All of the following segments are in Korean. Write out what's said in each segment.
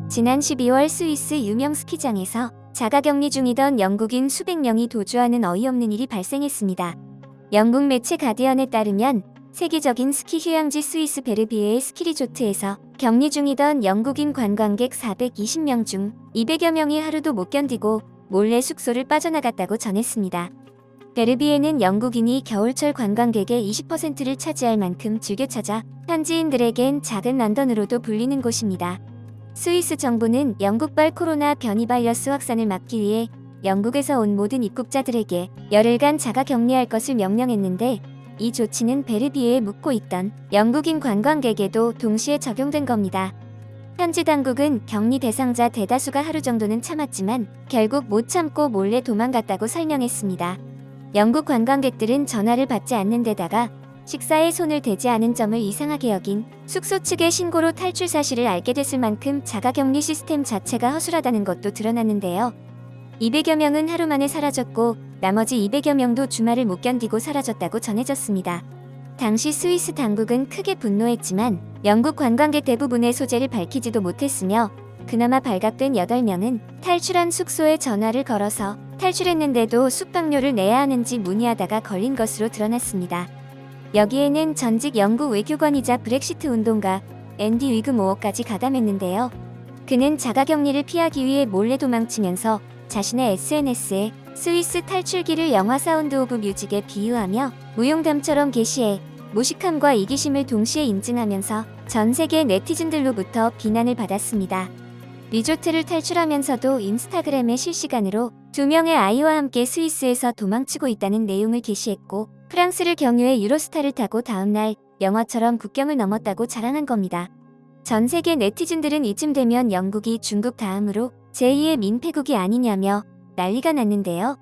지난 12월 스위스 유명 스키장에서 자가격리 중이던 영국인 수백 명이 도주하는 어이없는 일이 발생했습니다. 영국 매체 가디언에 따르면 세계적인 스키 휴양지 스위스 베르비에의 스키리조트에서 격리 중이던 영국인 관광객 420명 중 200여 명이 하루도 못 견디고 몰래 숙소를 빠져나갔다고 전했습니다. 베르비에는 영국인이 겨울철 관광객의 20%를 차지할 만큼 즐겨 찾아 현지인들에겐 작은 런던으로도 불리는 곳입니다. 스위스 정부는 영국발 코로나 변이 바이러스 확산을 막기 위해 영국에서 온 모든 입국자들에게 열흘간 자가격리할 것을 명령했는데, 이 조치는 베르비에에 묵고 있던 영국인 관광객에도 동시에 적용된 겁니다. 현지 당국은 격리 대상자 대다수가 하루 정도는 참았지만 결국 못 참고 몰래 도망갔다고 설명했습니다. 영국 관광객들은 전화를 받지 않는 데다가 식사에 손을 대지 않은 점을 이상하게 여긴 숙소 측의 신고로 탈출 사실을 알게 됐을 만큼 자가격리 시스템 자체가 허술하다는 것도 드러났는데요. 200여 명은 하루 만에 사라졌고 나머지 200여 명도 주말을 못 견디고 사라졌다고 전해졌습니다. 당시 스위스 당국은 크게 분노했지만 영국 관광객 대부분의 소재를 밝히지도 못했으며, 그나마 발각된 8명은 탈출한 숙소에 전화를 걸어서 탈출했는데도 숙박료를 내야 하는지 문의하다가 걸린 것으로 드러났습니다. 여기에는 전직 영국 외교관이자 브렉시트 운동가 앤디 위그모어까지 가담했는데요. 그는 자가격리를 피하기 위해 몰래 도망치면서 자신의 SNS에 스위스 탈출기를 영화 사운드 오브 뮤직에 비유하며 무용담처럼 게시해 무식함과 이기심을 동시에 인증하면서 전 세계 네티즌들로부터 비난을 받았습니다. 리조트를 탈출하면서도 인스타그램에 실시간으로 2명의 아이와 함께 스위스에서 도망치고 있다는 내용을 게시했고, 프랑스를 경유해 유로스타를 타고 다음날 영화처럼 국경을 넘었다고 자랑한 겁니다. 전 세계 네티즌들은 이쯤 되면 영국이 중국 다음으로 제2의 민폐국이 아니냐며 난리가 났는데요.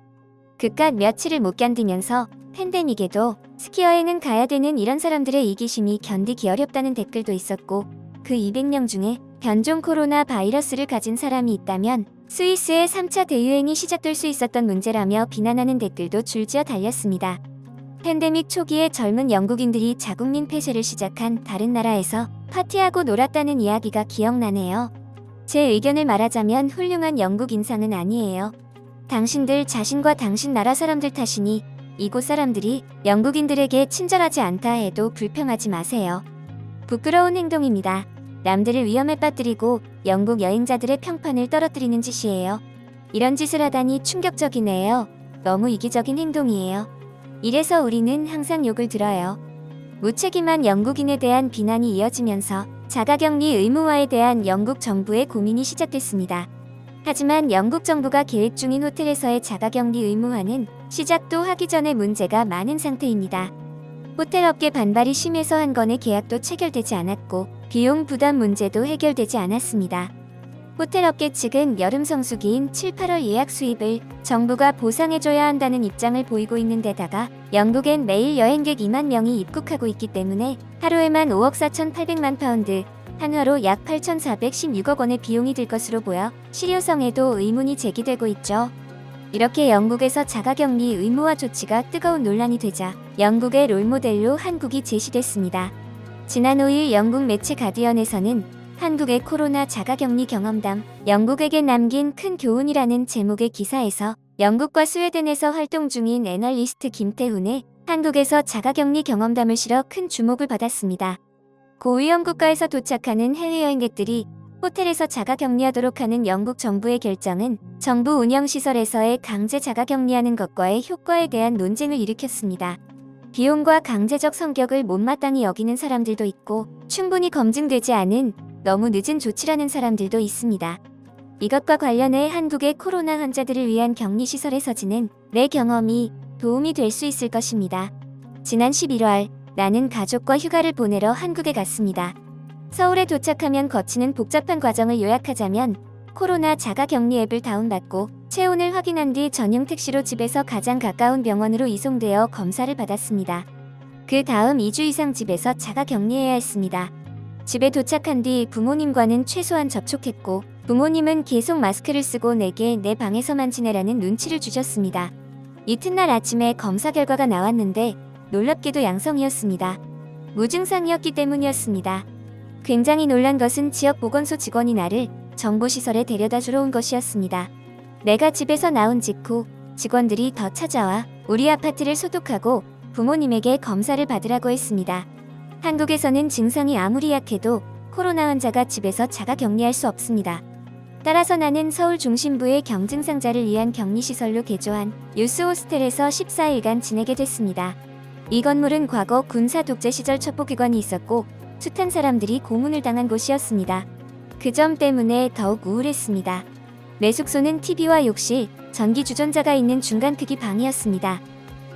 그깟 며칠을 못 견디면서 팬데믹에도 스키 여행은 가야 되는 이런 사람들의 이기심이 견디기 어렵다는 댓글도 있었고, 그 200명 중에 변종 코로나 바이러스를 가진 사람이 있다면 스위스의 3차 대유행이 시작될 수 있었던 문제라며 비난하는 댓글도 줄지어 달렸습니다. 팬데믹 초기에 젊은 영국인들이 자국민 폐쇄를 시작한 다른 나라에서 파티하고 놀았다는 이야기가 기억나네요. 제 의견을 말하자면 훌륭한 영국 인상은 아니에요. 당신들 자신과 당신 나라 사람들 탓이니 이곳 사람들이 영국인들에게 친절하지 않다 해도 불평하지 마세요. 부끄러운 행동입니다. 남들을 위험에 빠뜨리고 영국 여행자들의 평판을 떨어뜨리는 짓이에요. 이런 짓을 하다니 충격적이네요. 너무 이기적인 행동이에요. 이래서 우리는 항상 욕을 들어요. 무책임한 영국인에 대한 비난이 이어지면서 자가격리 의무화에 대한 영국 정부의 고민이 시작됐습니다. 하지만 영국 정부가 계획 중인 호텔에서의 자가격리 의무화는 시작도 하기 전에 문제가 많은 상태입니다. 호텔업계 반발이 심해서 한 건의 계약도 체결되지 않았고 비용 부담 문제도 해결되지 않았습니다. 호텔업계 측은 여름 성수기인 7, 8월 예약 수입을 정부가 보상해줘야 한다는 입장을 보이고 있는 데다가 영국엔 매일 여행객 2만 명이 입국하고 있기 때문에 하루에만 5억 4,800만 파운드, 한화로 약 8,416억 원의 비용이 들 것으로 보여 실효성에도 의문이 제기되고 있죠. 이렇게 영국에서 자가격리 의무화 조치가 뜨거운 논란이 되자 영국의 롤모델로 한국이 제시됐습니다. 지난 5일 영국 매체 가디언에서는 한국의 코로나 자가격리 경험담, 영국에게 남긴 큰 교훈이라는 제목의 기사에서 영국과 스웨덴에서 활동 중인 애널리스트 김태훈의 한국에서 자가격리 경험담을 실어 큰 주목을 받았습니다. 고위험 국가에서 도착하는 해외 여행객들이 호텔에서 자가격리하도록 하는 영국 정부의 결정은 정부 운영시설에서의 강제 자가격리하는 것과의 효과에 대한 논쟁을 일으켰습니다. 비용과 강제적 성격을 못마땅히 여기는 사람들도 있고, 충분히 검증되지 않은 너무 늦은 조치라는 사람들도 있습니다. 이것과 관련해 한국의 코로나 환자들을 위한 격리시설에서 지낸 내 경험이 도움이 될 수 있을 것입니다. 지난 11월 나는 가족과 휴가를 보내러 한국에 갔습니다. 서울에 도착하면 거치는 복잡한 과정을 요약하자면 코로나 자가격리 앱을 다운받고 체온을 확인한 뒤 전용 택시로 집에서 가장 가까운 병원으로 이송되어 검사를 받았습니다. 그 다음 2주 이상 집에서 자가격리해야 했습니다. 집에 도착한 뒤 부모님과는 최소한 접촉했고, 부모님은 계속 마스크를 쓰고 내게 내 방에서만 지내라는 눈치를 주셨습니다. 이튿날 아침에 검사 결과가 나왔는데 놀랍게도 양성이었습니다. 무증상이었기 때문이었습니다. 굉장히 놀란 것은 지역 보건소 직원이 나를 정보시설에 데려다 주러 온 것이었습니다. 내가 집에서 나온 직후 직원들이 더 찾아와 우리 아파트를 소독하고 부모님에게 검사를 받으라고 했습니다. 한국에서는 증상이 아무리 약해도 코로나 환자가 집에서 자가 격리할 수 없습니다. 따라서 나는 서울 중심부의 경증상자를 위한 격리시설로 개조한 유스 호스텔에서 14일간 지내게 됐습니다. 이 건물은 과거 군사 독재 시절 첩보기관이 있었고 숱한 사람들이 고문을 당한 곳이었습니다. 그 점 때문에 더욱 우울했습니다. 내 숙소는 TV와 욕실, 전기 주전자가 있는 중간 크기 방이었습니다.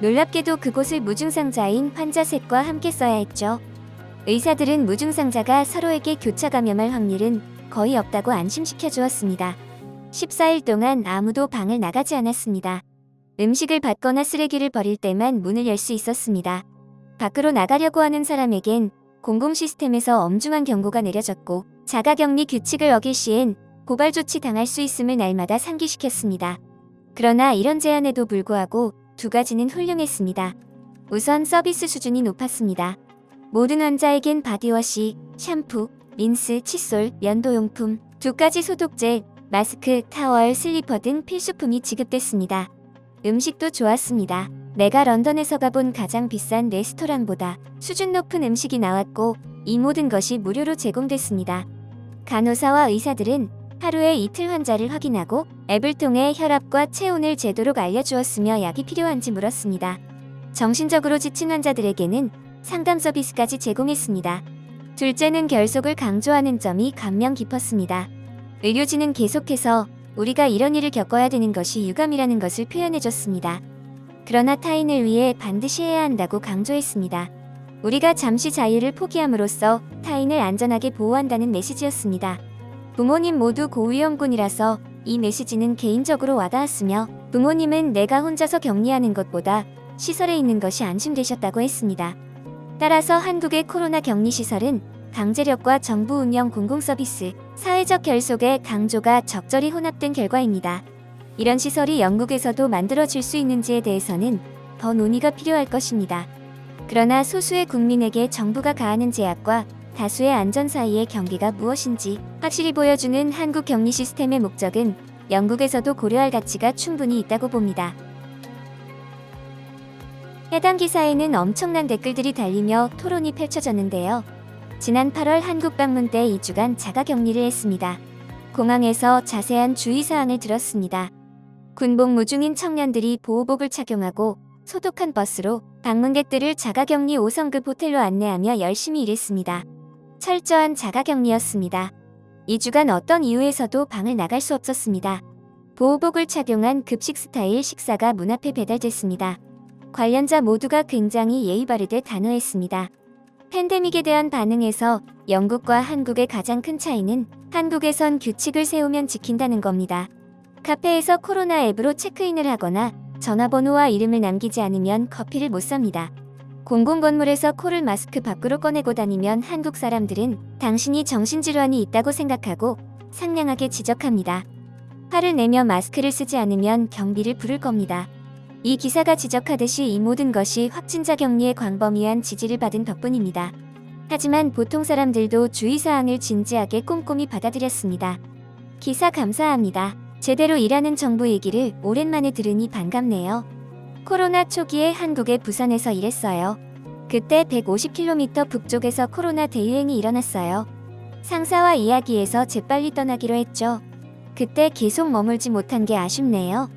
놀랍게도 그곳을 무증상자인 환자 셋과 함께 써야 했죠. 의사들은 무증상자가 서로에게 교차 감염할 확률은 거의 없다고 안심시켜 주었습니다. 14일 동안 아무도 방을 나가지 않았습니다. 음식을 받거나 쓰레기를 버릴 때만 문을 열 수 있었습니다. 밖으로 나가려고 하는 사람에겐 공공 시스템에서 엄중한 경고가 내려졌고 자가격리 규칙을 어길 시엔 고발 조치 당할 수 있음을 날마다 상기시켰습니다. 그러나 이런 제한에도 불구하고 두 가지는 훌륭했습니다. 우선 서비스 수준이 높았습니다. 모든 환자에겐 바디워시, 샴푸, 린스, 칫솔, 면도용품, 2가지 소독제, 마스크, 타월, 슬리퍼 등 필수품이 지급됐습니다. 음식도 좋았습니다. 내가 런던에서 가본 가장 비싼 레스토랑보다 수준 높은 음식이 나왔고 이 모든 것이 무료로 제공됐습니다. 간호사와 의사들은 하루에 이틀 환자를 확인하고 앱을 통해 혈압과 체온을 제도록 알려주었으며 약이 필요한지 물었습니다. 정신적으로 지친 환자들에게는 상담 서비스까지 제공했습니다. 둘째는 결속을 강조하는 점이 감명 깊었습니다. 의료진은 계속해서 우리가 이런 일을 겪어야 되는 것이 유감이라는 것을 표현해줬습니다. 그러나 타인을 위해 반드시 해야 한다고 강조했습니다. 우리가 잠시 자유를 포기함으로써 타인을 안전하게 보호한다는 메시지였습니다. 부모님 모두 고위험군이라서 이 메시지는 개인적으로 와닿았으며 부모님은 내가 혼자서 격리하는 것보다 시설에 있는 것이 안심되셨다고 했습니다. 따라서 한국의 코로나 격리시설은 강제력과 정부 운영 공공서비스, 사회적 결속의 강조가 적절히 혼합된 결과입니다. 이런 시설이 영국에서도 만들어질 수 있는지에 대해서는 더 논의가 필요할 것입니다. 그러나 소수의 국민에게 정부가 가하는 제약과 다수의 안전 사이의 경계가 무엇인지 확실히 보여주는 한국 격리 시스템의 목적은 영국에서도 고려할 가치가 충분히 있다고 봅니다. 해당 기사에는 엄청난 댓글들이 달리며 토론이 펼쳐졌는데요. 지난 8월 한국 방문 때 2주간 자가격리를 했습니다. 공항에서 자세한 주의사항을 들었습니다. 군복 무중인 청년들이 보호복을 착용하고 소독한 버스로 방문객들을 자가격리 5성급 호텔로 안내하며 열심히 일했습니다. 철저한 자가격리였습니다. 2주간 어떤 이유에서도 방을 나갈 수 없었습니다. 보호복을 착용한 급식 스타일 식사가 문 앞에 배달됐습니다. 관련자 모두가 굉장히 예의 바르게 단호했습니다. 팬데믹에 대한 반응에서 영국과 한국의 가장 큰 차이는 한국에선 규칙을 세우면 지킨다는 겁니다. 카페에서 코로나 앱으로 체크인을 하거나 전화번호와 이름을 남기지 않으면 커피를 못 삽니다. 공공건물에서 코를 마스크 밖으로 꺼내고 다니면 한국 사람들은 당신이 정신질환이 있다고 생각하고 상냥하게 지적합니다. 화를 내며 마스크를 쓰지 않으면 경비를 부를 겁니다. 이 기사가 지적하듯이 이 모든 것이 확진자 격리의 광범위한 지지를 받은 덕분입니다. 하지만 보통 사람들도 주의사항을 진지하게 꼼꼼히 받아들였습니다. 기사 감사합니다. 제대로 일하는 정부 얘기를 오랜만에 들으니 반갑네요. 코로나 초기에 한국의 부산에서 일했어요. 그때 150km 북쪽에서 코로나 대유행이 일어났어요. 상사와 이야기해서 재빨리 떠나기로 했죠. 그때 계속 머물지 못한 게 아쉽네요.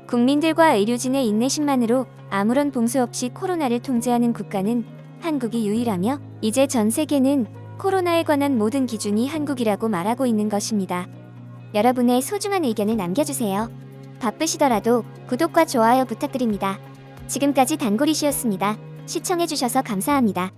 국민들과 의료진의 인내심만으로 아무런 봉쇄 없이 코로나를 통제하는 국가는 한국이 유일하며 이제 전 세계는 코로나에 관한 모든 기준이 한국이라고 말하고 있는 것입니다. 여러분의 소중한 의견을 남겨주세요. 바쁘시더라도 구독과 좋아요 부탁드립니다. 지금까지 단골이시였습니다. 시청해주셔서 감사합니다.